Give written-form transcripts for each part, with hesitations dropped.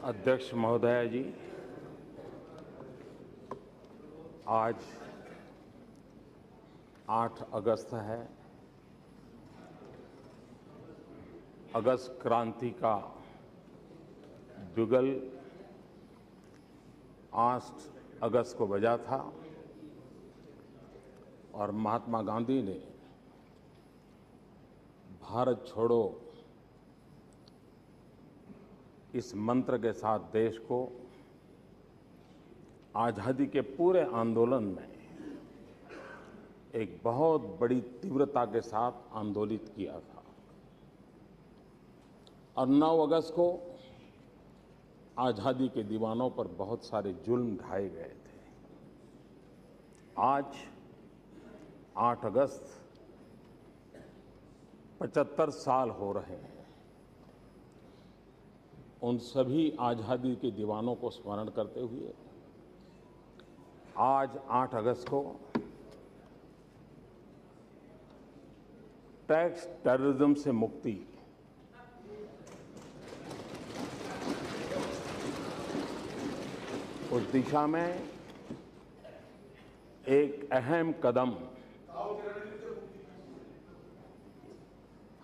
अध्यक्ष महोदया जी, आज 8 अगस्त है। अगस्त क्रांति का बिगुल 8 अगस्त को बजा था और महात्मा गांधी ने भारत छोड़ो इस मंत्र के साथ देश को आज़ादी के पूरे आंदोलन में एक बहुत बड़ी तीव्रता के साथ आंदोलित किया था और 9 अगस्त को आज़ादी के दीवानों पर बहुत सारे जुल्म ढाए गए थे। आज 8 अगस्त 75 साल हो रहे हैं। उन सभी आज़ादी के दीवानों को स्मरण करते हुए आज 8 अगस्त को टैक्स टेररिज्म से मुक्ति उस दिशा में एक अहम कदम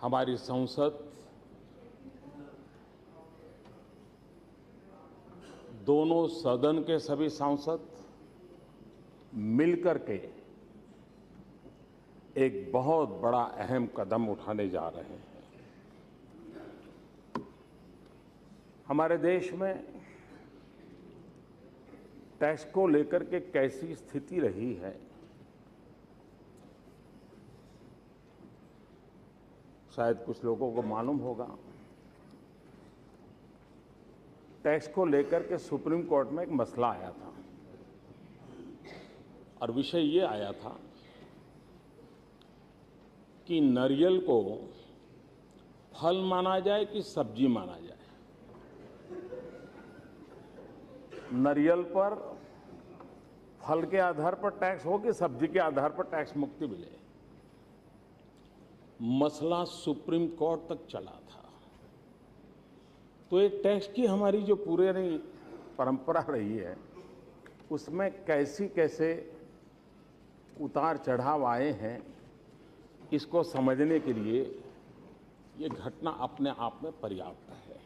हमारी संसद दोनों सदन के सभी सांसद मिलकर के एक बहुत बड़ा अहम कदम उठाने जा रहे हैं। हमारे देश में टैक्स को लेकर के कैसी स्थिति रही है, शायद कुछ लोगों को मालूम होगा। टैक्स को लेकर के सुप्रीम कोर्ट में एक मसला आया था और विषय ये आया था कि नारियल को फल माना जाए कि सब्जी माना जाए। नारियल पर फल के आधार पर टैक्स हो कि सब्जी के आधार पर टैक्स मुक्ति मिले। मसला सुप्रीम कोर्ट तक चला था। तो एक टैक्स की हमारी जो पूरी परंपरा रही है, उसमें कैसे उतार चढ़ाव आए हैं, इसको समझने के लिए ये घटना अपने आप में पर्याप्त है।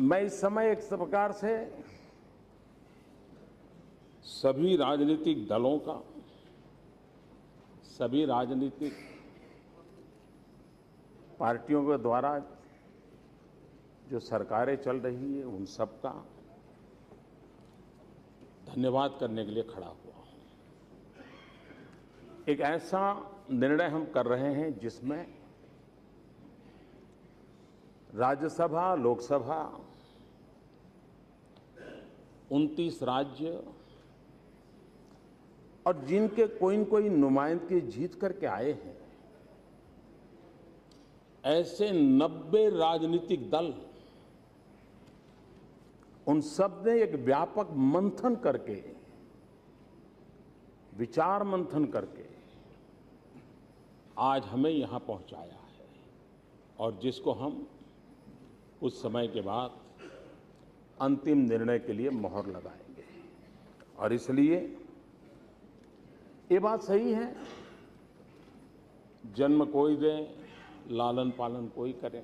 मैं इस समय एक प्रकार से सभी राजनीतिक दलों का, सभी राजनीतिक पार्टियों के द्वारा जो सरकारें चल रही है, उन सब का धन्यवाद करने के लिए खड़ा हुआ हूं। एक ऐसा निर्णय हम कर रहे हैं जिसमें राज्यसभा, लोकसभा, 29 राज्य और जिनके कोई न कोई नुमाइंदगी जीत करके आए हैं, ऐसे 90 राजनीतिक दल, उन सब ने एक व्यापक मंथन करके, विचार मंथन करके आज हमें यहां पहुंचाया है और जिसको हम कुछ समय के बाद अंतिम निर्णय के लिए मोहर लगाएंगे। और इसलिए ये बात सही है, जन्म कोई दे, लालन पालन कोई करे।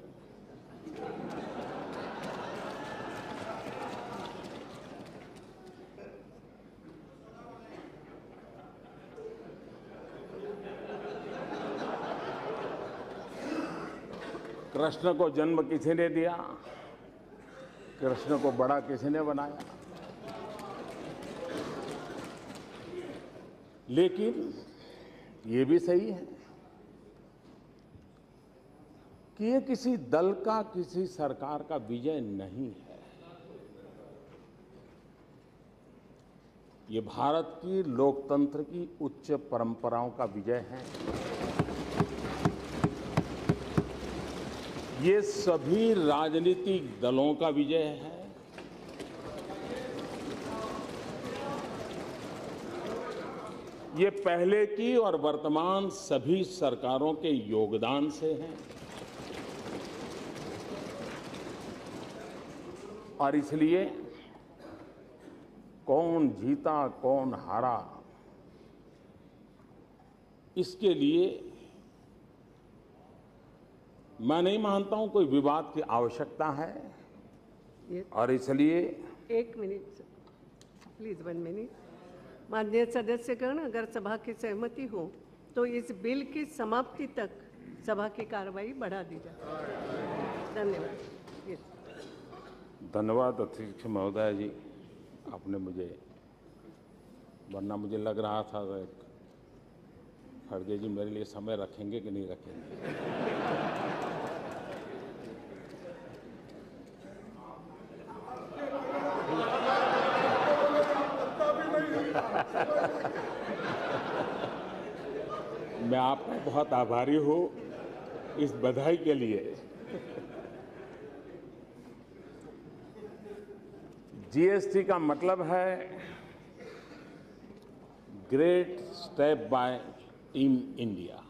कृष्ण को जन्म किसी ने दिया, कृष्ण को बड़ा किसी ने बनाया। लेकिन ये भी सही है कि ये किसी दल का, किसी सरकार का विजय नहीं है। ये भारत की लोकतंत्र की उच्च परंपराओं का विजय है। ये सभी राजनीतिक दलों का विजय है। ये पहले की और वर्तमान सभी सरकारों के योगदान से है। और इसलिए कौन जीता कौन हारा, इसके लिए मैं नहीं मानता हूं कोई विवाद की आवश्यकता है। और इसलिए एक मिनट प्लीज 1 मिनट। माननीय सदस्यगण, अगर सभा की सहमति हो तो इस बिल की समाप्ति तक सभा की कार्रवाई बढ़ा दी जाए। धन्यवाद। धन्यवाद अध्यक्ष महोदय जी, आपने मुझे, वरना मुझे लग रहा था खड़गे जी मेरे लिए समय रखेंगे कि नहीं रखेंगे। मैं आपका बहुत आभारी हूं इस बधाई के लिए। जीएसटी का मतलब है great step by team India.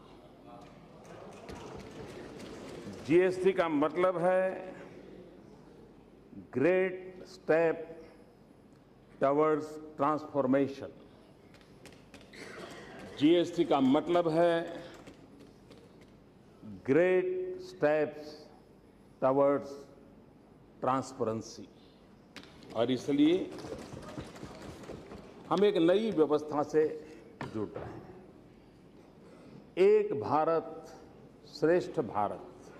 GST का मतलब है great step towards transformation. GST का मतलब है ग्रेट स्टेप्स टवर्ड्स ट्रांसपेरेंसी। और इसलिए हम एक नई व्यवस्था से जुड़ रहे हैं। एक भारत श्रेष्ठ भारत,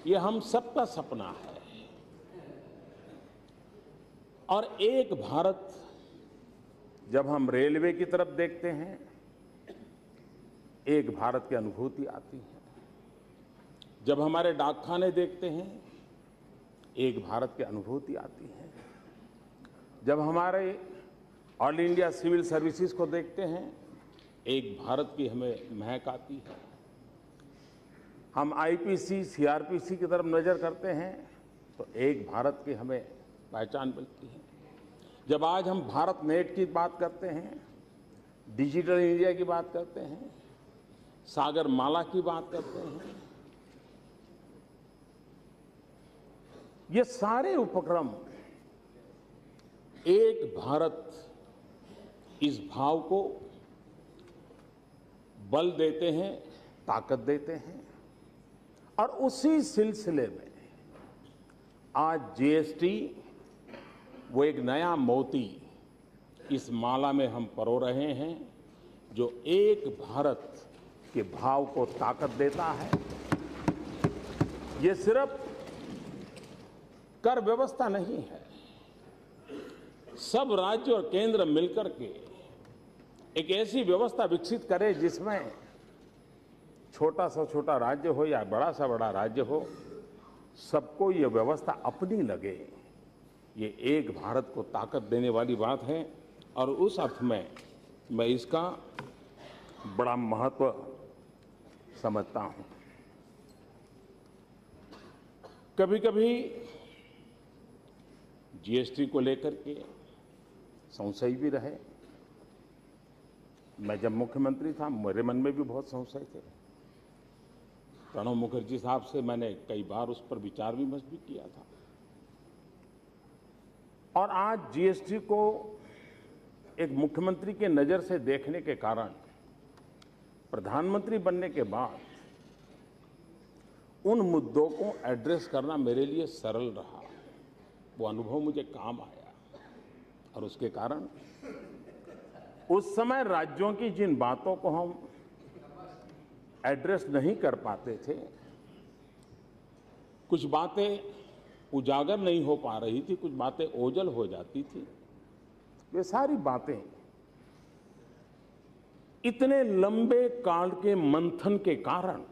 ये हम सबका सपना है। और एक भारत, जब हम रेलवे की तरफ देखते हैं, एक भारत की अनुभूति आती है। जब हमारे डाकखाने देखते हैं, एक भारत की अनुभूति आती है। जब हमारे ऑल इंडिया सिविल सर्विसेज को देखते हैं, एक भारत की हमें महक आती है। हम आईपीसी, सीआरपीसी की तरफ नजर करते हैं तो एक भारत की हमें पहचान मिलती है। जब आज हम भारत नेट की बात करते हैं, डिजिटल इंडिया की बात करते हैं, सागर माला की बात करते हैं, ये सारे उपक्रम एक भारत, इस भाव को बल देते हैं, ताकत देते हैं। और उसी सिलसिले में आज जीएसटी वो एक नया मोती इस माला में हम परो रहे हैं, जो एक भारत के भाव को ताकत देता है। ये सिर्फ कर व्यवस्था नहीं है। सब राज्य और केंद्र मिलकर के एक ऐसी व्यवस्था विकसित करे जिसमें छोटा सा छोटा राज्य हो या बड़ा सा बड़ा राज्य हो, सबको ये व्यवस्था अपनी लगे। ये एक भारत को ताकत देने वाली बात है। और उस अर्थ में मैं इसका बड़ा महत्व समझता हूं। कभी कभी जीएसटी को लेकर के संशय भी रहे। मैं जब मुख्यमंत्री था, मेरे मन में भी बहुत संशय थे। प्रणब मुखर्जी साहब से मैंने कई बार उस पर विचार विमर्श भी किया था। और आज जीएसटी को एक मुख्यमंत्री के नजर से देखने के कारण, प्रधानमंत्री बनने के बाद उन मुद्दों को एड्रेस करना मेरे लिए सरल रहा। वो अनुभव मुझे काम आया। और उसके कारण उस समय राज्यों की जिन बातों को हम एड्रेस नहीं कर पाते थे, कुछ बातें उजागर नहीं हो पा रही थी, कुछ बातें ओझल हो जाती थी, वे सारी बातें इतने लंबे काल के मंथन के कारण,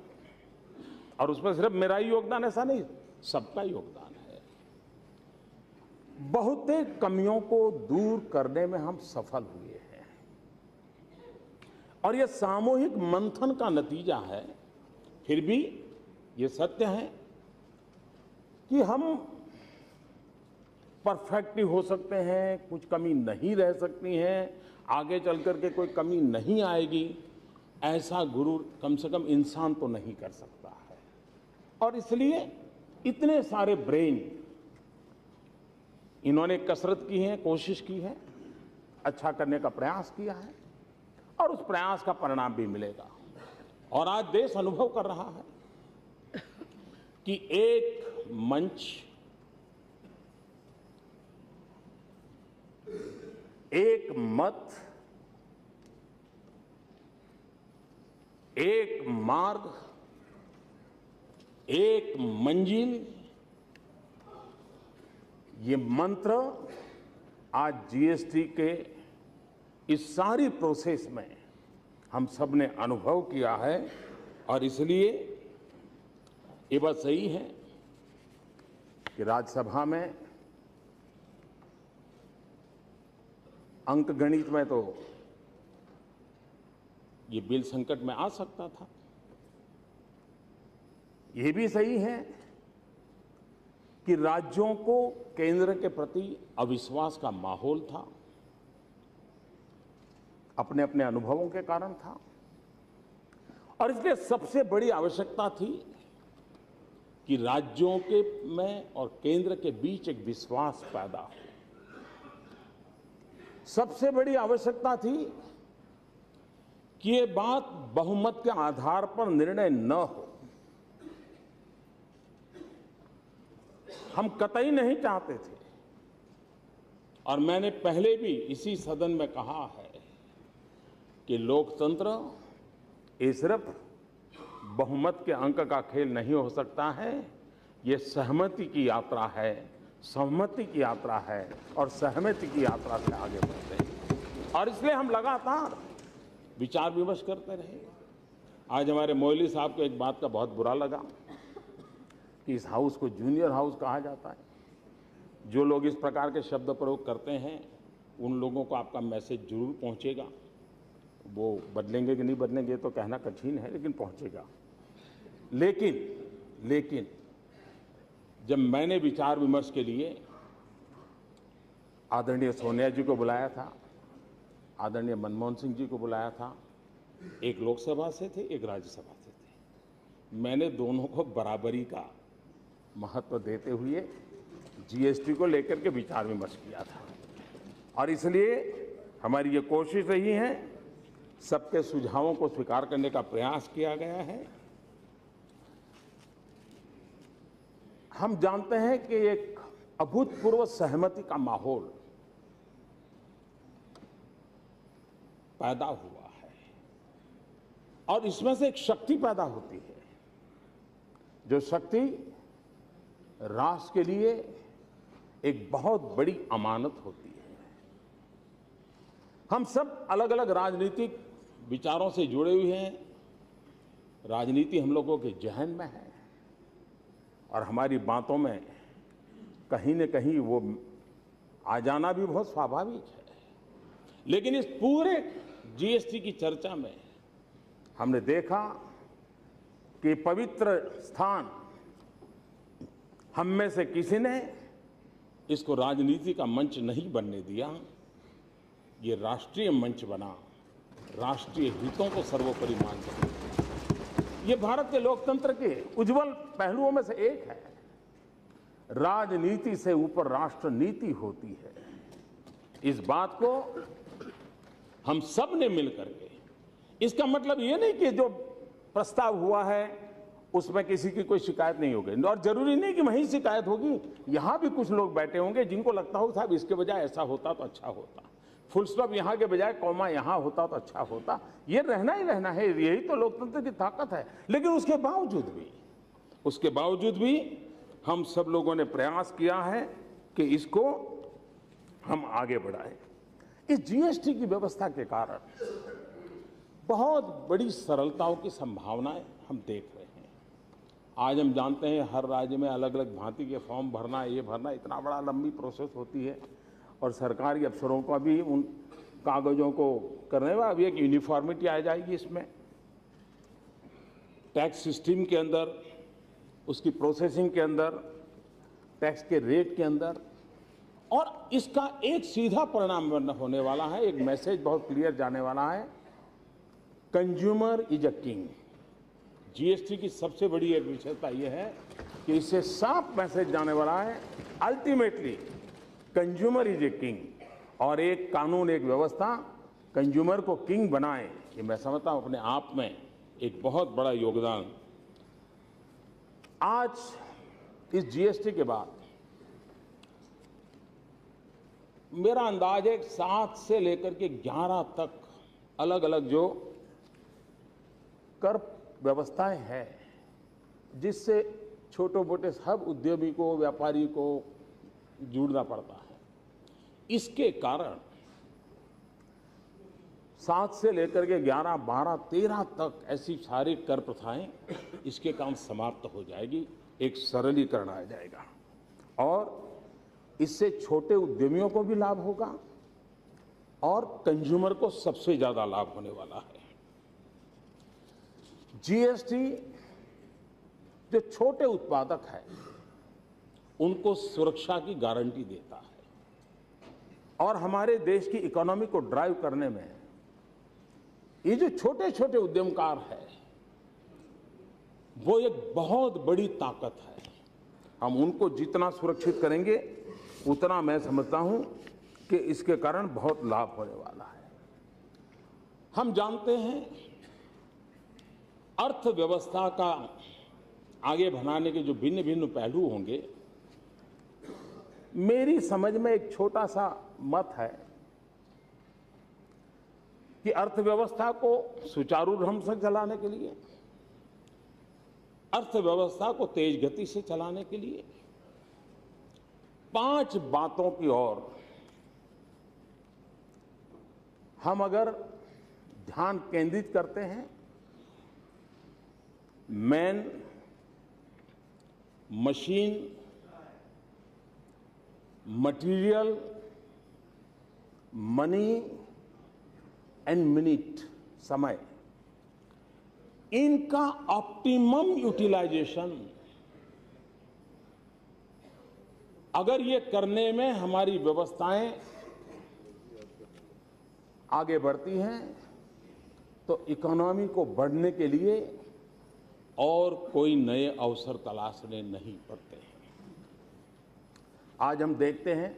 और उसमें सिर्फ मेरा ही योगदान ऐसा नहीं, सबका योगदान है, बहुतेक कमियों को दूर करने में हम सफल हुए हैं। और यह सामूहिक मंथन का नतीजा है। फिर भी ये सत्य है कि हम परफेक्ट ही हो सकते हैं, कुछ कमी नहीं रह सकती है, आगे चल करके कोई कमी नहीं आएगी, ऐसा गुरूर कम से कम इंसान तो नहीं कर सकता है। और इसलिए इतने सारे ब्रेन इन्होंने कसरत की है, कोशिश की है, अच्छा करने का प्रयास किया है और उस प्रयास का परिणाम भी मिलेगा। और आज देश अनुभव कर रहा है कि एक मंच, एक मत, एक मार्ग, एक मंजिल, ये मंत्र आज जीएसटी के इस सारी प्रोसेस में हम सब ने अनुभव किया है। और इसलिए ये बात सही है कि राज्यसभा में अंक गणित में तो ये बिल संकट में आ सकता था। ये भी सही है कि राज्यों को केंद्र के प्रति अविश्वास का माहौल था, अपने अपने अनुभवों के कारण था। और इसलिए सबसे बड़ी आवश्यकता थी कि राज्यों के में और केंद्र के बीच एक विश्वास पैदा हो। सबसे बड़ी आवश्यकता थी कि ये बात बहुमत के आधार पर निर्णय न हो। हम कतई नहीं चाहते थे, और मैंने पहले भी इसी सदन में कहा है कि लोकतंत्र ये सिर्फ बहुमत के अंक का खेल नहीं हो सकता है, ये सहमति की यात्रा है, सहमति की यात्रा है और सहमति की यात्रा से आगे बढ़ते हैं। और इसलिए हम लगातार विचार विमर्श करते रहे। आज हमारे मोइली साहब को एक बात का बहुत बुरा लगा कि इस हाउस को जूनियर हाउस कहा जाता है। जो लोग इस प्रकार के शब्द प्रयोग करते हैं उन लोगों को आपका मैसेज जरूर पहुंचेगा। वो बदलेंगे कि नहीं बदलेंगे तो कहना कठिन है, लेकिन पहुंचेगा। लेकिन जब मैंने विचार विमर्श के लिए आदरणीय सोनिया जी को बुलाया था, आदरणीय मनमोहन सिंह जी को बुलाया था, एक लोकसभा से थे, एक राज्यसभा से थे, मैंने दोनों को बराबरी का महत्व देते हुए जीएसटी को लेकर के विचार विमर्श किया था। और इसलिए हमारी ये कोशिश रही है, सबके सुझावों को स्वीकार करने का प्रयास किया गया है। हम जानते हैं कि एक अभूतपूर्व सहमति का माहौल पैदा हुआ है और इसमें से एक शक्ति पैदा होती है, जो शक्ति राष्ट्र के लिए एक बहुत बड़ी अमानत होती है। हम सब अलग अलग राजनीतिक विचारों से जुड़े हुए हैं, राजनीति हम लोगों के जहन में है और हमारी बातों में कहीं न कहीं वो आ जाना भी बहुत स्वाभाविक है। लेकिन इस पूरे जीएसटी की चर्चा में हमने देखा कि पवित्र स्थान हम में से किसी ने इसको राजनीति का मंच नहीं बनने दिया। ये राष्ट्रीय मंच बना, राष्ट्रीय हितों को सर्वोपरि मानकर। ये भारत के लोकतंत्र के उज्जवल पहलुओं में से एक है। राजनीति से ऊपर राष्ट्र नीति होती है। इस बात को हम सब ने मिलकर के, इसका मतलब ये नहीं कि जो प्रस्ताव हुआ है उसमें किसी की कोई शिकायत नहीं होगी, और जरूरी नहीं कि वहीं शिकायत होगी। यहां भी कुछ लोग बैठे होंगे जिनको लगता हो साहब इसके बजाय ऐसा होता तो अच्छा होता, फुल स्टॉप यहां के बजाय कॉमा यहां होता तो अच्छा होता। ये रहना ही रहना है, यही तो लोकतंत्र की ताकत है। लेकिन उसके बावजूद भी हम सब लोगों ने प्रयास किया है कि इसको हम आगे बढ़ाएं। इस जीएसटी की व्यवस्था के कारण बहुत बड़ी सरलताओं की संभावनाएं हम देख रहे हैं। आज हम जानते हैं हर राज्य में अलग अलग भांति के फॉर्म भरना, ये भरना, इतना बड़ा लंबी प्रोसेस होती है और सरकारी अफसरों का भी उन कागजों को करने में अभी एक यूनिफॉर्मिटी आ जाएगी। इसमें टैक्स सिस्टम के अंदर, उसकी प्रोसेसिंग के अंदर, टैक्स के रेट के अंदर, और इसका एक सीधा परिणाम होने वाला है, एक मैसेज बहुत क्लियर जाने वाला है, consumer is a king. GST की सबसे बड़ी एक विशेषता यह है कि इससे साफ मैसेज जाने वाला है, ultimately consumer is a king, और एक कानून, एक व्यवस्था कंज्यूमर को किंग बनाए, ये मैं समझता हूं अपने आप में एक बहुत बड़ा योगदान। आज इस जीएसटी के बाद मेरा अंदाज है 7 से लेकर के 11 तक अलग अलग जो कर व्यवस्थाएं हैं, जिससे छोटे मोटे सब उद्यमी को, व्यापारी को जुड़ना पड़ता है। इसके कारण 7 से लेकर के 11, 12, 13 तक ऐसी सारी कर प्रथाएं, इसके काम समाप्त हो जाएगी, एक सरलीकरण आ जाएगा और इससे छोटे उद्यमियों को भी लाभ होगा और कंज्यूमर को सबसे ज्यादा लाभ होने वाला है। जीएसटी जो छोटे उत्पादक है उनको सुरक्षा की गारंटी देता है और हमारे देश की इकोनॉमी को ड्राइव करने में ये जो छोटे छोटे उद्यमकार है वो एक बहुत बड़ी ताकत है। हम उनको जितना सुरक्षित करेंगे उतना मैं समझता हूं कि इसके कारण बहुत लाभ होने वाला है। हम जानते हैं अर्थव्यवस्था का आगे बढ़ाने के जो भिन्न भिन्न पहलू होंगे, मेरी समझ में एक छोटा सा मत है कि अर्थव्यवस्था को सुचारू ढंग से चलाने के लिए, अर्थव्यवस्था को तेज गति से चलाने के लिए 5 बातों की ओर हम अगर ध्यान केंद्रित करते हैं, man, machine, material, money and minute, समय, इनका ऑप्टिमम यूटिलाइजेशन अगर ये करने में हमारी व्यवस्थाएं आगे बढ़ती हैं तो इकोनॉमी को बढ़ने के लिए और कोई नए अवसर तलाशने नहीं पड़ते हैं। आज हम देखते हैं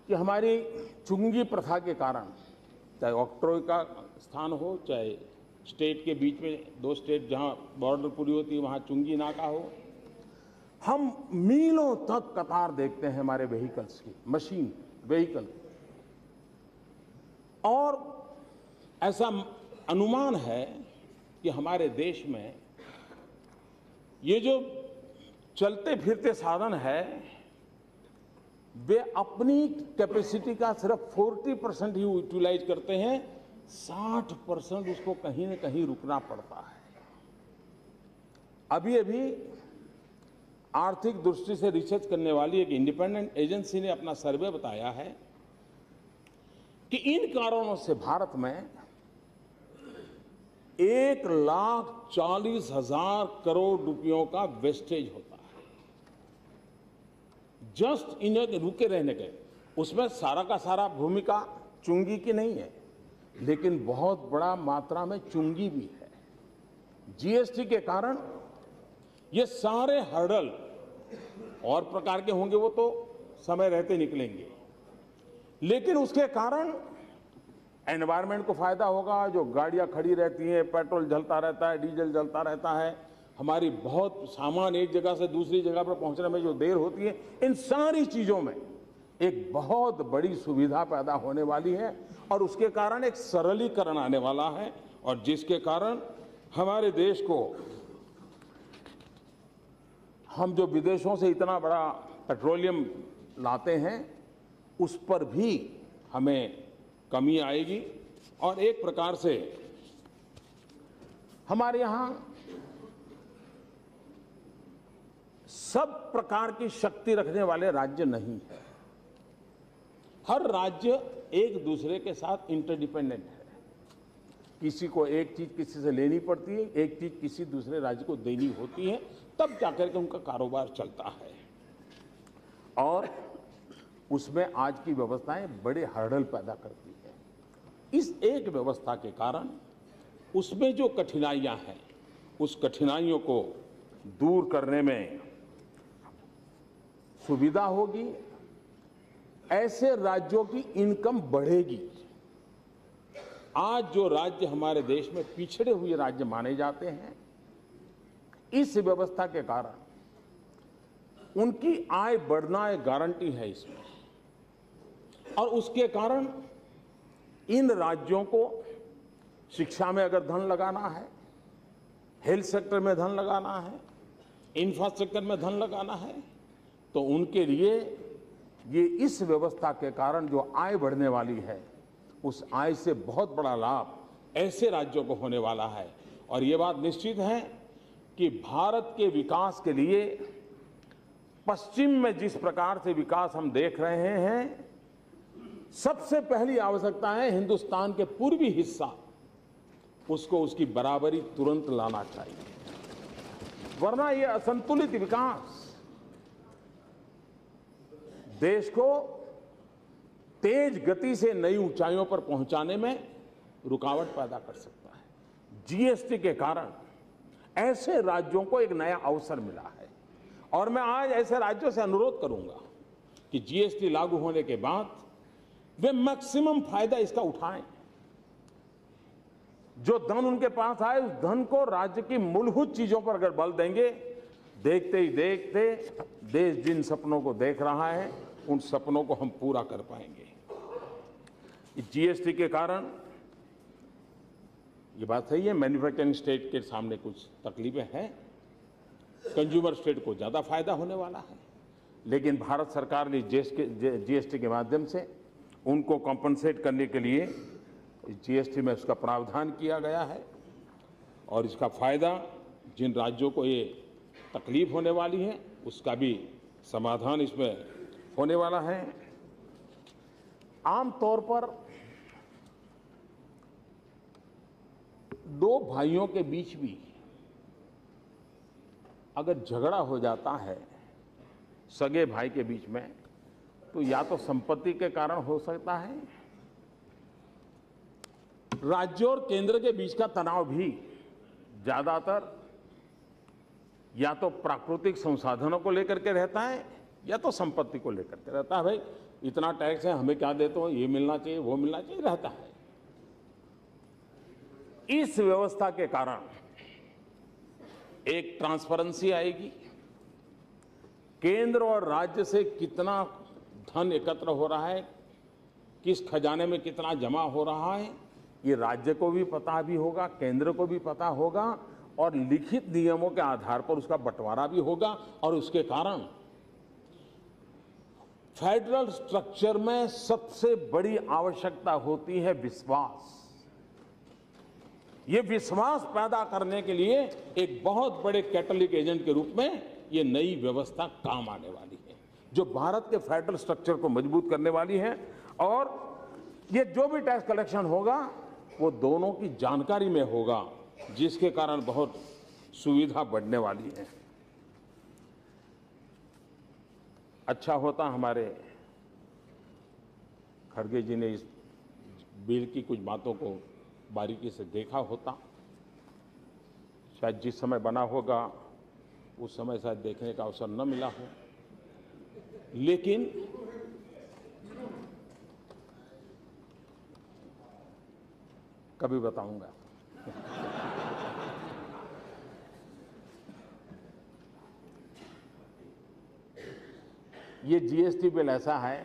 कि हमारी चुंगी प्रथा के कारण, चाहे ऑक्ट्रोय का स्थान हो, चाहे स्टेट के बीच में 2 स्टेट जहां बॉर्डर पूरी होती है वहां चुंगी नाका हो, हम मीलों तक कतार देखते हैं हमारे व्हीकल्स की, मशीन व्हीकल, और ऐसा अनुमान है कि हमारे देश में ये जो चलते फिरते साधन है वे अपनी कैपेसिटी का सिर्फ 40% ही यूटिलाइज करते हैं, 60% उसको कहीं न कहीं रुकना पड़ता है। अभी अभी आर्थिक दृष्टि से रिसर्च करने वाली एक इंडिपेंडेंट एजेंसी ने अपना सर्वे बताया है कि इन कारणों से भारत में 1,40,000 करोड़ रुपयों का वेस्टेज होता है, जस्ट इन्हें रुके रहने के। उसमें सारा का सारा भूमिका चुंगी की नहीं है, लेकिन बहुत बड़ा मात्रा में चुंगी भी है। जीएसटी के कारण ये सारे हर्डल और प्रकार के होंगे, वो तो समय रहते निकलेंगे, लेकिन उसके कारण एनवायरनमेंट को फायदा होगा। जो गाड़ियां खड़ी रहती हैं, पेट्रोल जलता रहता है, डीजल जलता रहता है, हमारी बहुत सामान एक जगह से दूसरी जगह पर पहुंचने में जो देर होती है, इन सारी चीजों में एक बहुत बड़ी सुविधा पैदा होने वाली है और उसके कारण एक सरलीकरण आने वाला है, और जिसके कारण हमारे देश को, हम जो विदेशों से इतना बड़ा पेट्रोलियम लाते हैं उस पर भी हमें कमी आएगी और एक प्रकार से हमारे यहां सब प्रकार की शक्ति रखने वाले राज्य नहीं है। हर राज्य एक दूसरे के साथ इंटरडिपेंडेंट है। किसी को एक चीज किसी से लेनी पड़ती है, एक चीज किसी दूसरे राज्य को देनी होती है, तब जाकर के उनका कारोबार चलता है। और उसमें आज की व्यवस्थाएं बड़े हर्डल पैदा करती है। इस एक व्यवस्था के कारण उसमें जो कठिनाइयां हैं, उस कठिनाइयों को दूर करने में सुविधा होगी ऐसे राज्यों की इनकम बढ़ेगी। आज जो राज्य हमारे देश में पिछड़े हुए राज्य माने जाते हैं, इस व्यवस्था के कारण उनकी आय बढ़ना एक गारंटी है इसमें, और उसके कारण इन राज्यों को शिक्षा में अगर धन लगाना है, हेल्थ सेक्टर में धन लगाना है, इंफ्रास्ट्रक्चर में धन लगाना है, तो उनके लिए ये इस व्यवस्था के कारण जो आय बढ़ने वाली है, उस आय से बहुत बड़ा लाभ ऐसे राज्यों को होने वाला है। और ये बात निश्चित है कि भारत के विकास के लिए पश्चिम में जिस प्रकार से विकास हम देख रहे हैं, सबसे पहली आवश्यकता है हिंदुस्तान के पूर्वी हिस्सा, उसको उसकी बराबरी तुरंत लाना चाहिए, वरना ये असंतुलित विकास देश को तेज गति से नई ऊंचाइयों पर पहुंचाने में रुकावट पैदा कर सकता है। जीएसटी के कारण ऐसे राज्यों को एक नया अवसर मिला है, और मैं आज ऐसे राज्यों से अनुरोध करूंगा कि जीएसटी लागू होने के बाद वे मैक्सिमम फायदा इसका उठाएं। जो धन उनके पास आए, उस धन को राज्य की मूलभूत चीजों पर अगर बल देंगे, देखते ही देखते देश जिन सपनों को देख रहा है, उन सपनों को हम पूरा कर पाएंगे। जीएसटी के कारण ये बात सही है, मैन्युफैक्चरिंग स्टेट के सामने कुछ तकलीफें हैं, कंज्यूमर स्टेट को ज्यादा फायदा होने वाला है, लेकिन भारत सरकार ने जीएसटी के माध्यम से उनको कॉम्पनसेट करने के लिए जीएसटी में उसका प्रावधान किया गया है, और इसका फायदा जिन राज्यों को ये तकलीफ होने वाली है, उसका भी समाधान इसमें होने वाला है। आमतौर पर दो भाइयों के बीच भी अगर झगड़ा हो जाता है, सगे भाई के बीच में, तो या तो संपत्ति के कारण हो सकता है, राज्य और केंद्र के बीच का तनाव भी ज्यादातर या तो प्राकृतिक संसाधनों को लेकर के रहता है, या तो संपत्ति को लेकर के रहता है। भाई इतना टैक्स है, हमें क्या देते हो, ये मिलना चाहिए, वो मिलना चाहिए, रहता है। इस व्यवस्था के कारण एक ट्रांसपेरेंसी आएगी, केंद्र और राज्य से कितना धन एकत्र हो रहा है, किस खजाने में कितना जमा हो रहा है, ये राज्य को भी पता भी होगा, केंद्र को भी पता होगा, और लिखित नियमों के आधार पर उसका बंटवारा भी होगा। और उसके कारण फेडरल स्ट्रक्चर में सबसे बड़ी आवश्यकता होती है विश्वास। ये विश्वास पैदा करने के लिए एक बहुत बड़े कैटलिक एजेंट के रूप में ये नई व्यवस्था काम आने वाली है, जो भारत के फेडरल स्ट्रक्चर को मजबूत करने वाली है। और ये जो भी टैक्स कलेक्शन होगा, वो दोनों की जानकारी में होगा, जिसके कारण बहुत सुविधा बढ़ने वाली है। अच्छा होता हमारे खड़गे जी ने इस बिल की कुछ बातों को बारीकी से देखा होता। शायद जिस समय बना होगा उस समय शायद देखने का अवसर न मिला हो, लेकिन कभी बताऊंगा। ये जीएसटी बिल ऐसा है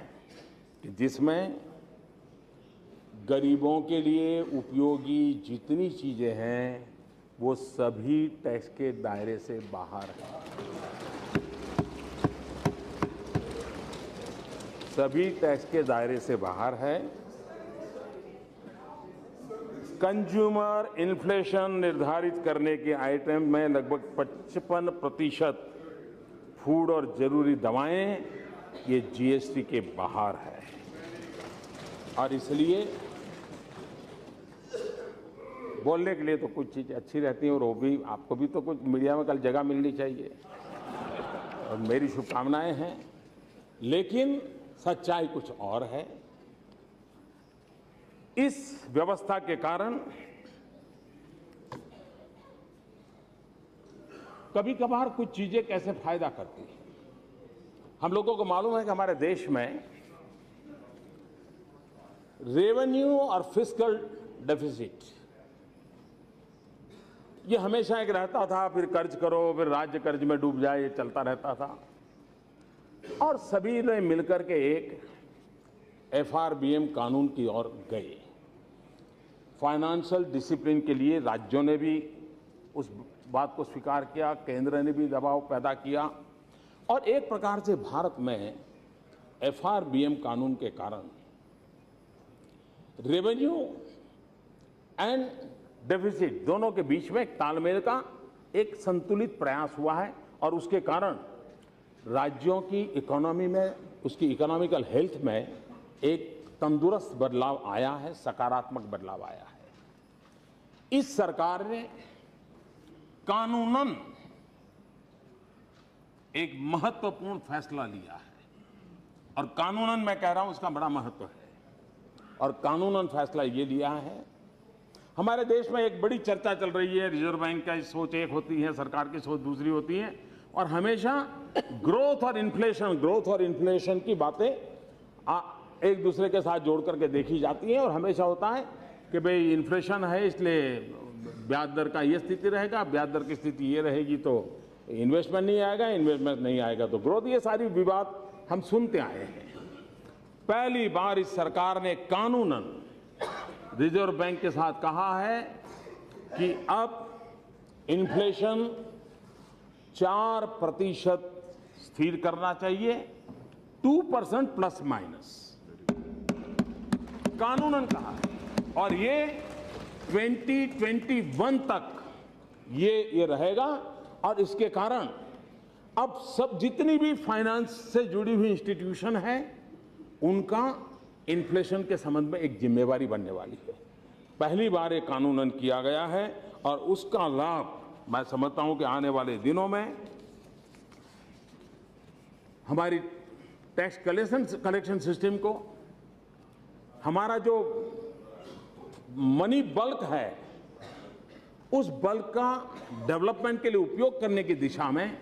कि जिसमें गरीबों के लिए उपयोगी जितनी चीजें हैं, वो सभी टैक्स के दायरे से बाहर है। सभी टैक्स के दायरे से बाहर है। कंज्यूमर इन्फ्लेशन निर्धारित करने के आइटम में लगभग 55% फूड और जरूरी दवाएं ये जीएसटी के बाहर है। और इसलिए बोलने के लिए तो कुछ चीज़ अच्छी रहती है, और वो भी आपको भी तो कुछ मीडिया में कल जगह मिलनी चाहिए, और मेरी शुभकामनाएं हैं, लेकिन सच्चाई कुछ और है। इस व्यवस्था के कारण कभी कभार कुछ चीजें कैसे फायदा करती हैं। हम लोगों को मालूम है कि हमारे देश में रेवेन्यू और फिस्कल डेफिसिट ये हमेशा एक रहता था, फिर कर्ज करो, फिर राज्य कर्ज में डूब जाए, ये चलता रहता था। और सभी ने मिलकर के एक एफआरबीएम कानून की ओर गए। फाइनेंशियल डिसिप्लिन के लिए राज्यों ने भी उस बात को स्वीकार किया, केंद्र ने भी दबाव पैदा किया और एक प्रकार से भारत में एफआरबीएम कानून के कारण रेवेन्यू एंड डेफिसिट दोनों के बीच में एक तालमेल का एक संतुलित प्रयास हुआ है और उसके कारण राज्यों की इकोनॉमी में, उसकी इकोनॉमिकल हेल्थ में एक तंदुरुस्त बदलाव आया है, सकारात्मक बदलाव आया है। इस सरकार ने कानूनन एक महत्वपूर्ण फैसला लिया है और कानूनन मैं कह रहा हूं उसका बड़ा महत्व है। और कानूनन फैसला ये लिया है, हमारे देश में एक बड़ी चर्चा चल रही है, रिजर्व बैंक की सोच एक होती है, सरकार की सोच दूसरी होती है और हमेशा ग्रोथ और इन्फ्लेशन की बातें एक दूसरे के साथ जोड़ करके देखी जाती है और हमेशा होता है कि भाई इन्फ्लेशन है इसलिए ब्याज दर का ये स्थिति रहेगा, ब्याज दर की स्थिति ये रहेगी तो इन्वेस्टमेंट नहीं आएगा, इन्वेस्टमेंट नहीं आएगा तो ग्रोथ, ये सारी विवाद हम सुनते आए हैं। पहली बार इस सरकार ने कानूनन रिजर्व बैंक के साथ कहा है कि अब इन्फ्लेशन 4% स्थिर करना चाहिए, 2% प्लस माइनस कानूनन कहा है और ये 2021 तक ये रहेगा। और इसके कारण अब सब जितनी भी फाइनेंस से जुड़ी हुई इंस्टीट्यूशन है उनका इन्फ्लेशन के संबंध में एक जिम्मेवारी बनने वाली है। पहली बार ये कानूनन किया गया है और उसका लाभ मैं समझता हूं कि आने वाले दिनों में हमारी टैक्स कलेक्शन सिस्टम को, हमारा जो मनी बल्क है उस बल्क का डेवलपमेंट के लिए उपयोग करने की दिशा में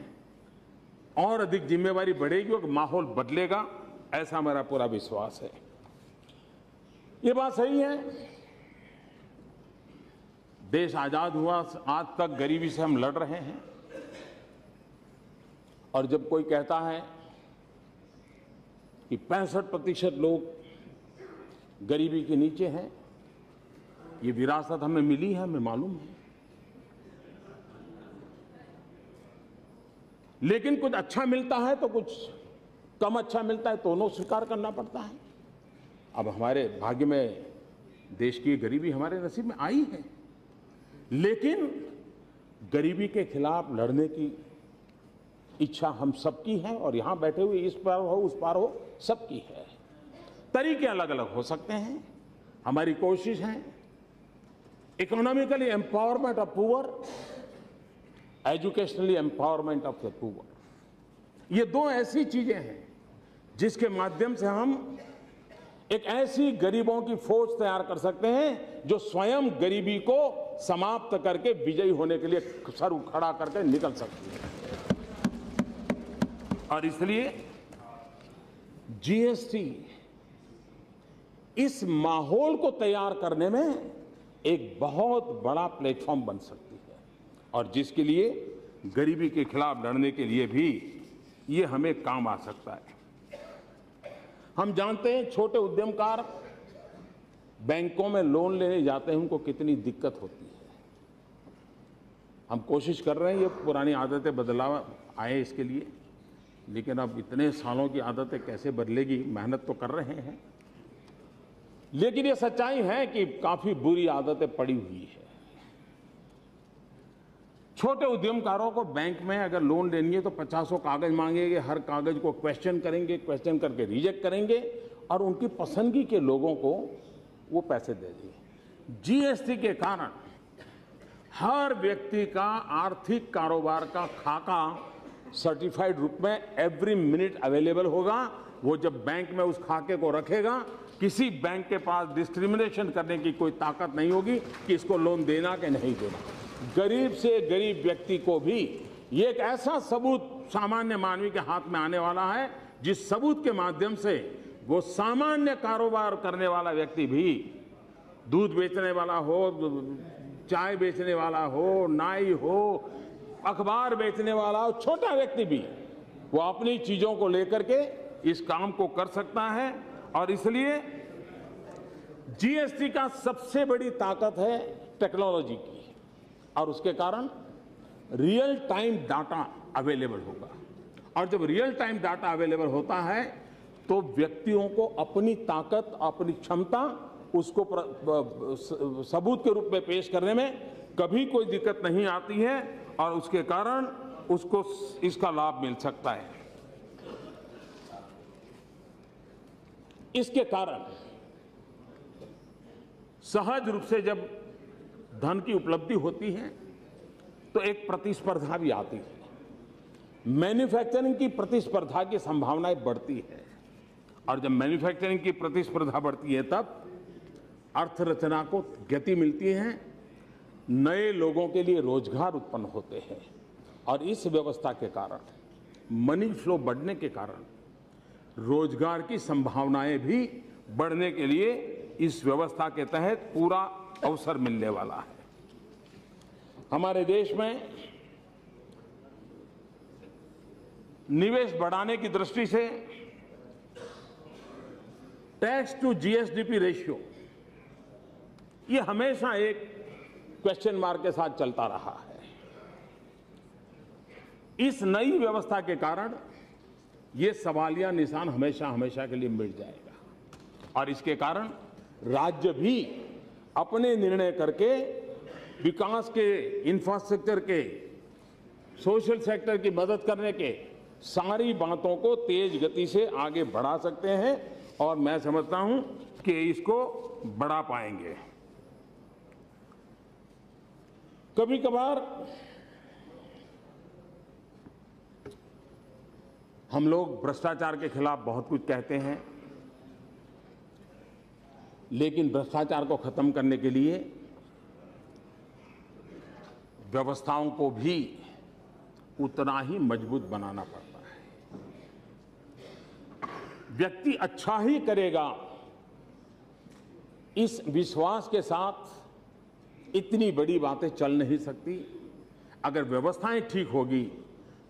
और अधिक जिम्मेवारी बढ़ेगी और माहौल बदलेगा, ऐसा मेरा पूरा विश्वास है। ये बात सही है, देश आजाद हुआ आज तक गरीबी से हम लड़ रहे हैं और जब कोई कहता है कि 65% लोग गरीबी के नीचे हैं, ये विरासत हमें मिली है, हमें मालूम है, लेकिन कुछ अच्छा मिलता है तो कुछ कम अच्छा मिलता है, दोनों स्वीकार करना पड़ता है। अब हमारे भाग्य में देश की गरीबी हमारे नसीब में आई है, लेकिन गरीबी के खिलाफ लड़ने की इच्छा हम सबकी है और यहां बैठे हुए इस पार हो उस पार हो सबकी है। तरीके अलग अलग हो सकते हैं, हमारी कोशिश है economically empowerment of poor, educationally empowerment of the poor. ये दो ऐसी चीजें हैं जिसके माध्यम से हम एक ऐसी गरीबों की फौज तैयार कर सकते हैं जो स्वयं गरीबी को समाप्त करके विजयी होने के लिए सर खड़ा करके निकल सकती है। और इसलिए जीएसटी इस माहौल को तैयार करने में एक बहुत बड़ा प्लेटफॉर्म बन सकती है और जिसके लिए गरीबी के खिलाफ लड़ने के लिए भी ये हमें काम आ सकता है। हम जानते हैं छोटे उद्यमकार बैंकों में लोन लेने जाते हैं, उनको कितनी दिक्कत होती है। हम कोशिश कर रहे हैं ये पुरानी आदतें बदलाव आए इसके लिए, लेकिन अब इतने सालों की आदतें कैसे बदलेगी, मेहनत तो कर रहे हैं, लेकिन ये सच्चाई है कि काफी बुरी आदतें पड़ी हुई है। छोटे उद्यमकारों को बैंक में अगर लोन लेनी है तो 50 कागज मांगेंगे, हर कागज को क्वेश्चन करेंगे, क्वेश्चन करके रिजेक्ट करेंगे और उनकी पसंदगी के लोगों को वो पैसे दे देंगे। जीएसटी के कारण हर व्यक्ति का आर्थिक कारोबार का खाका सर्टिफाइड रूप में एवरी मिनट अवेलेबल होगा। वो जब बैंक में उस खाके को रखेगा, किसी बैंक के पास डिस्क्रिमिनेशन करने की कोई ताकत नहीं होगी कि इसको लोन देना कि नहीं देना। गरीब से गरीब व्यक्ति को भी ये एक ऐसा सबूत सामान्य मानवी के हाथ में आने वाला है जिस सबूत के माध्यम से वो सामान्य कारोबार करने वाला व्यक्ति भी, दूध बेचने वाला हो, चाय बेचने वाला हो, नाई हो, अखबार बेचने वाला हो, छोटा व्यक्ति भी, वो अपनी चीजों को लेकर के इस काम को कर सकता है। और इसलिए जीएसटी का सबसे बड़ी ताकत है टेक्नोलॉजी की, और उसके कारण रियल टाइम डाटा अवेलेबल होगा। और जब रियल टाइम डाटा अवेलेबल होता है तो व्यक्तियों को अपनी ताकत, अपनी क्षमता, उसको सबूत के रूप में पेश करने में कभी कोई दिक्कत नहीं आती है, और उसके कारण उसको इसका लाभ मिल सकता है। इसके कारण सहज रूप से जब धन की उपलब्धि होती है तो एक प्रतिस्पर्धा भी आती है। मैन्युफैक्चरिंग की प्रतिस्पर्धा की संभावनाएं बढ़ती है, और जब मैन्युफैक्चरिंग की प्रतिस्पर्धा बढ़ती है तब अर्थरचना को गति मिलती है, नए लोगों के लिए रोजगार उत्पन्न होते हैं, और इस व्यवस्था के कारण, मनी फ्लो बढ़ने के कारण रोजगार की संभावनाएं भी बढ़ने के लिए इस व्यवस्था के तहत पूरा अवसर मिलने वाला है। हमारे देश में निवेश बढ़ाने की दृष्टि से टैक्स टू जीएसडीपी रेशियो ये हमेशा एक क्वेश्चन मार्क के साथ चलता रहा है। इस नई व्यवस्था के कारण ये सवालिया निशान हमेशा हमेशा के लिए मिट जाएगा, और इसके कारण राज्य भी अपने निर्णय करके विकास के, इंफ्रास्ट्रक्चर के, सोशल सेक्टर की मदद करने के सारी बातों को तेज गति से आगे बढ़ा सकते हैं, और मैं समझता हूं कि इसको बढ़ा पाएंगे। कभी कभार हम लोग भ्रष्टाचार के खिलाफ बहुत कुछ कहते हैं, लेकिन भ्रष्टाचार को खत्म करने के लिए व्यवस्थाओं को भी उतना ही मजबूत बनाना पड़ता है। व्यक्ति अच्छा ही करेगा, इस विश्वास के साथ इतनी बड़ी बातें चल नहीं सकती। अगर व्यवस्थाएं ठीक होगी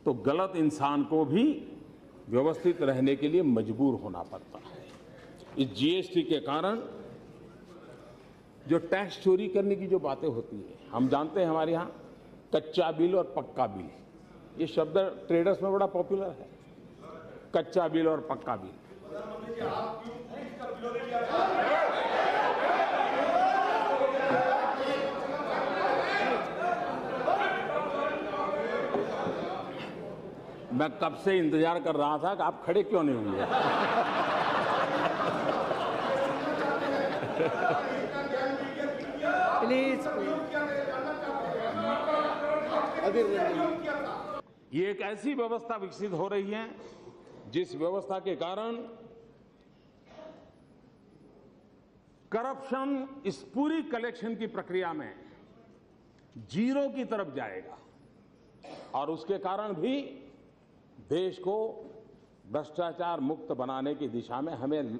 तो गलत इंसान को भी व्यवस्थित रहने के लिए मजबूर होना पड़ता है। इस जीएसटी के कारण जो टैक्स चोरी करने की जो बातें होती है, हम जानते हैं हमारे यहाँ कच्चा बिल और पक्का बिल, ये शब्द ट्रेडर्स में बड़ा पॉपुलर है, कच्चा बिल और पक्का बिल। मैं कब से इंतजार कर रहा था कि आप खड़े क्यों नहीं हुए। प्लीज ये एक ऐसी व्यवस्था विकसित हो रही है जिस व्यवस्था के कारण करप्शन इस पूरी कलेक्शन की प्रक्रिया में जीरो की तरफ जाएगा, और उसके कारण भी देश को भ्रष्टाचार मुक्त बनाने की दिशा में हमें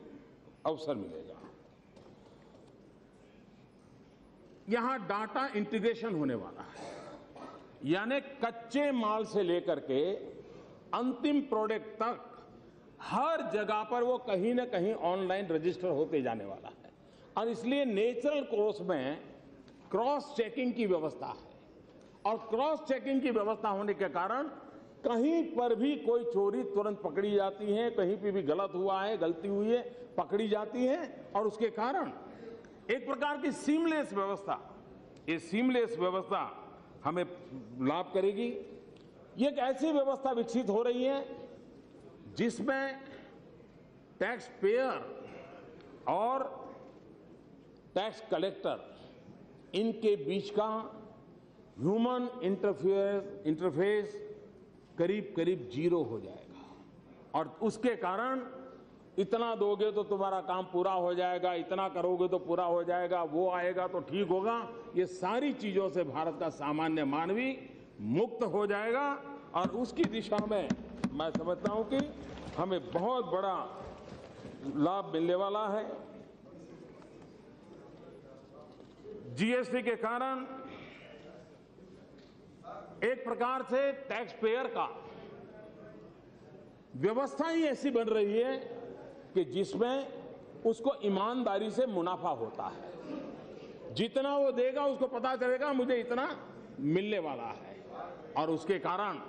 अवसर मिलेगा। यहां डाटा इंटीग्रेशन होने वाला है, यानी कच्चे माल से लेकर के अंतिम प्रोडक्ट तक हर जगह पर वो कहीं ना कहीं ऑनलाइन रजिस्टर होते जाने वाला है, और इसलिए नेचुरल कोर्स में क्रॉस चेकिंग की व्यवस्था है, और क्रॉस चेकिंग की व्यवस्था होने के कारण कहीं पर भी कोई चोरी तुरंत पकड़ी जाती है, कहीं पे भी गलत हुआ है, गलती हुई है, पकड़ी जाती है, और उसके कारण एक प्रकार की सीमलेस व्यवस्था, ये सीमलेस व्यवस्था हमें लाभ करेगी। ये एक ऐसी व्यवस्था विकसित हो रही है जिसमें टैक्स पेयर और टैक्स कलेक्टर इनके बीच का ह्यूमन इंटरफेस करीब करीब जीरो हो जाएगा, और उसके कारण इतना दोगे तो तुम्हारा काम पूरा हो जाएगा, इतना करोगे तो पूरा हो जाएगा, वो आएगा तो ठीक होगा, ये सारी चीजों से भारत का सामान्य मानवी मुक्त हो जाएगा, और उसकी दिशा में मैं समझता हूं कि हमें बहुत बड़ा लाभ मिलने वाला है। जीएसटी के कारण एक प्रकार से टैक्स पेयर का व्यवस्था ही ऐसी बन रही है कि जिसमें उसको ईमानदारी से मुनाफा होता है। जितना वो देगा उसको पता चलेगा मुझे इतना मिलने वाला है, और उसके कारण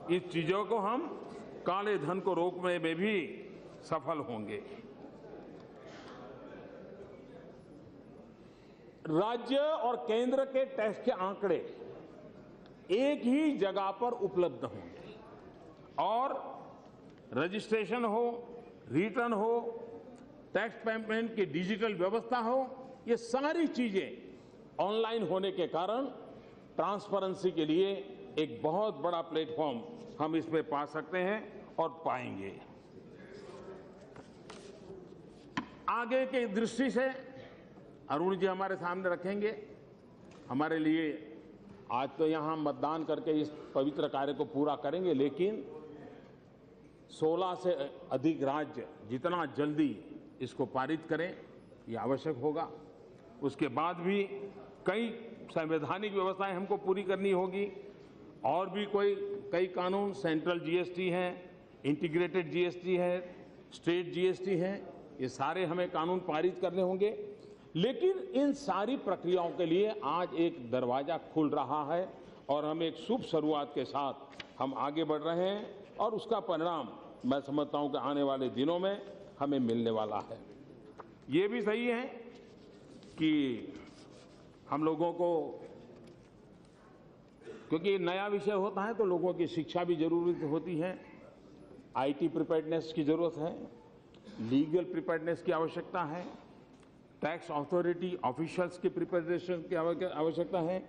इस चीजों को हम काले धन को रोकने में भी सफल होंगे। राज्य और केंद्र के टैक्स के आंकड़े एक ही जगह पर उपलब्ध होंगे, और रजिस्ट्रेशन हो, रिटर्न हो, टैक्स पेमेंट की डिजिटल व्यवस्था हो, ये सारी चीजें ऑनलाइन होने के कारण ट्रांसपेरेंसी के लिए एक बहुत बड़ा प्लेटफॉर्म हम इसमें पा सकते हैं और पाएंगे। आगे की दृष्टि से अरुण जी हमारे सामने रखेंगे। हमारे लिए आज तो यहां मतदान करके इस पवित्र कार्य को पूरा करेंगे, लेकिन 16 से अधिक राज्य जितना जल्दी इसको पारित करें ये आवश्यक होगा। उसके बाद भी कई संवैधानिक व्यवस्थाएं हमको पूरी करनी होगी, और भी कई कानून, सेंट्रल जीएसटी है, इंटीग्रेटेड जीएसटी है, स्टेट जीएसटी है, ये सारे हमें कानून पारित करने होंगे। लेकिन इन सारी प्रक्रियाओं के लिए आज एक दरवाजा खुल रहा है, और हम एक शुभ शुरुआत के साथ हम आगे बढ़ रहे हैं, और उसका परिणाम मैं समझता हूं कि आने वाले दिनों में हमें मिलने वाला है। ये भी सही है कि हम लोगों को, क्योंकि नया विषय होता है तो लोगों की शिक्षा भी जरूरी होती है, आईटी प्रिपेयर्डनेस की जरूरत है, लीगल प्रिपेयर्डनेस की आवश्यकता है, टैक्स अथॉरिटी ऑफिशियल्स की प्रिपरेशन की आवश्यकता है,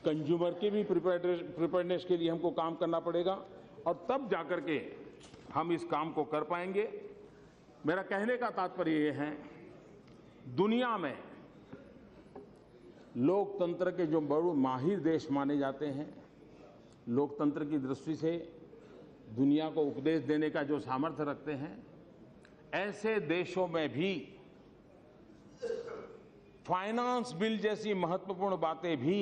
कंज्यूमर की भी प्रिपेयर्डनेस के लिए हमको काम करना पड़ेगा, और तब जाकर के हम इस काम को कर पाएंगे। मेरा कहने का तात्पर्य यह है, दुनिया में लोकतंत्र के जो बड़े माहिर देश माने जाते हैं, लोकतंत्र की दृष्टि से दुनिया को उपदेश देने का जो सामर्थ्य रखते हैं, ऐसे देशों में भी फाइनेंस बिल जैसी महत्वपूर्ण बातें भी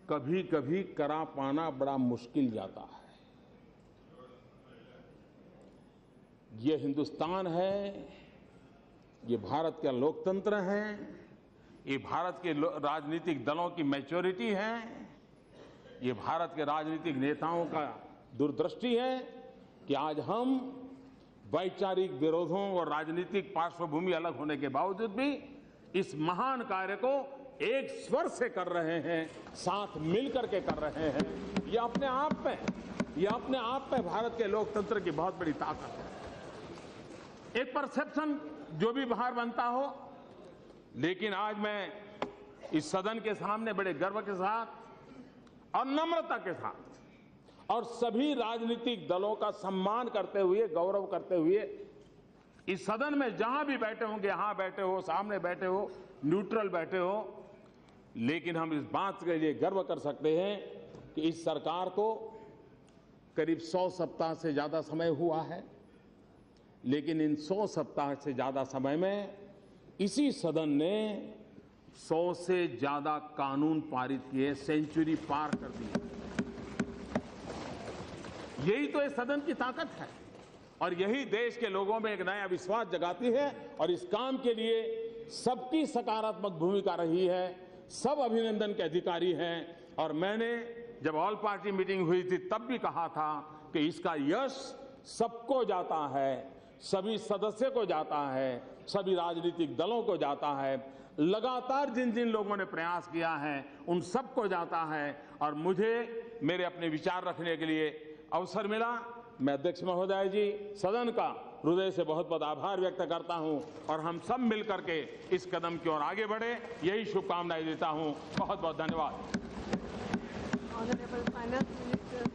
कभी कभी करा पाना बड़ा मुश्किल जाता है। ये हिंदुस्तान है, ये भारत का लोकतंत्र है, ये भारत के राजनीतिक दलों की मैच्योरिटी है, ये भारत के राजनीतिक नेताओं का दूरदृष्टि है कि आज हम वैचारिक विरोधों और राजनीतिक पार्श्वभूमि अलग होने के बावजूद भी इस महान कार्य को एक स्वर से कर रहे हैं, साथ मिलकर के कर रहे हैं। यह अपने आप में भारत के लोकतंत्र की बहुत बड़ी ताकत है। एक परसेप्शन जो भी बाहर बनता हो, लेकिन आज मैं इस सदन के सामने बड़े गर्व के साथ और नम्रता के साथ और सभी राजनीतिक दलों का सम्मान करते हुए, गौरव करते हुए, इस सदन में जहां भी बैठे होंगे, यहां बैठे हो, सामने बैठे हो, न्यूट्रल बैठे हो, लेकिन हम इस बात के लिए गर्व कर सकते हैं कि इस सरकार को करीब 100 सप्ताह से ज्यादा समय हुआ है, लेकिन इन 100 सप्ताह से ज्यादा समय में इसी सदन ने 100 से ज्यादा कानून पारित किए, सेंचुरी पार कर दी। यही तो इस सदन की ताकत है, और यही देश के लोगों में एक नया विश्वास जगाती है, और इस काम के लिए सबकी सकारात्मक भूमिका रही है, सब अभिनंदन के अधिकारी हैं। और मैंने जब ऑल पार्टी मीटिंग हुई थी तब भी कहा था कि इसका यश सबको जाता है, सभी सदस्य को जाता है, सभी राजनीतिक दलों को जाता है, लगातार जिन जिन लोगों ने प्रयास किया है उन सबको जाता है। और मुझे मेरे अपने विचार रखने के लिए अवसर मिला। मैं अध्यक्ष महोदय जी, सदन का हृदय से बहुत बहुत आभार व्यक्त करता हूं, और हम सब मिलकर के इस कदम की ओर आगे बढ़े, यही शुभकामनाएं देता हूं। बहुत बहुत धन्यवाद। Honourable finance minister.